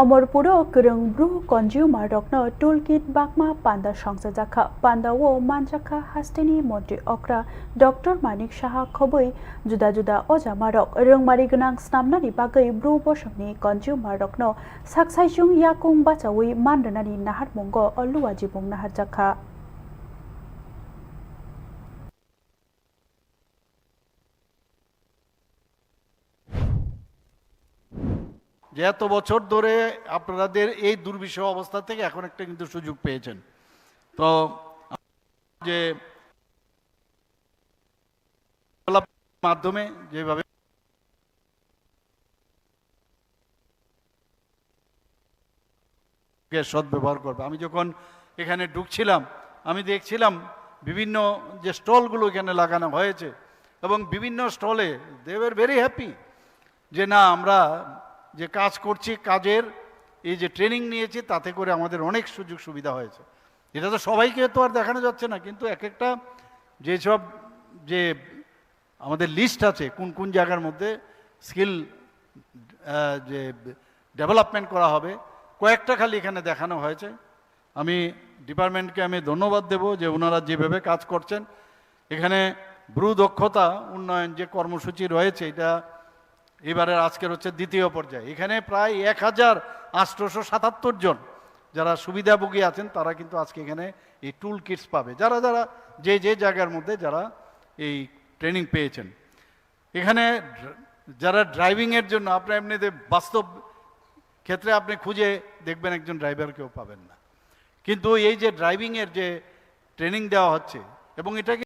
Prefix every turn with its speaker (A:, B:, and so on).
A: Amorpuro Kurung Bru Consumer Rokno Toolkit Bakma Panda Songsajaka Panda Wo Manjaka Hastini Montri Okra Dr. Manik Shaha Khoboi Juda Juda Oja Marok Rungmari Gunang Snamnani Bagai Bru Bosomni Consumer Rokno Saksaichung Yakung Bachawi Mandanani Nahar Mongo Oluwajibung Nahar Jaka
B: যে এত বছর ধরে আপনাদের এই দুর্বিষহ অবস্থা থেকে এখন একটা কিন্তু সুযোগ পেয়েছেন। তো যে মাধ্যমে যেভাবে সদ্ব্যবহার করবে। আমি যখন এখানে ঢুকছিলাম আমি দেখছিলাম বিভিন্ন যে স্টলগুলো এখানে লাগানো হয়েছে এবং বিভিন্ন স্টলে দে ওয়ার ভেরি হ্যাপি যে না আমরা যে কাজ করছি কাজের এই যে ট্রেনিং নিয়েছি তাতে করে আমাদের অনেক সুযোগ সুবিধা হয়েছে। এটা তো সবাইকে তো আর দেখানো যাচ্ছে না, কিন্তু এক একটা যেসব যে আমাদের লিস্ট আছে কোন কোন জায়গার মধ্যে স্কিল যে ডেভেলপমেন্ট করা হবে কয়েকটা খালি এখানে দেখানো হয়েছে। আমি ডিপার্টমেন্টকে আমি ধন্যবাদ দেব যে ওনারা যেভাবে কাজ করছেন। এখানে ব্রু দক্ষতা উন্নয়ন যে কর্মসূচি রয়েছে এটা এবারের আজকের হচ্ছে দ্বিতীয় পর্যায়ে। এখানে প্রায় 1877 জন যারা সুবিধাভোগী আছেন তারা কিন্তু আজকে এখানে এই টুল কিটস পাবে, যারা যারা যে যে জায়গার মধ্যে যারা এই ট্রেনিং পেয়েছেন। এখানে যারা ড্রাইভিংয়ের জন্য আপনার এমনিতে বাস্তব ক্ষেত্রে আপনি খুঁজে দেখবেন একজন ড্রাইভারকেও পাবেন না, কিন্তু এই যে ড্রাইভিংয়ের যে ট্রেনিং দেওয়া হচ্ছে এবং এটাকে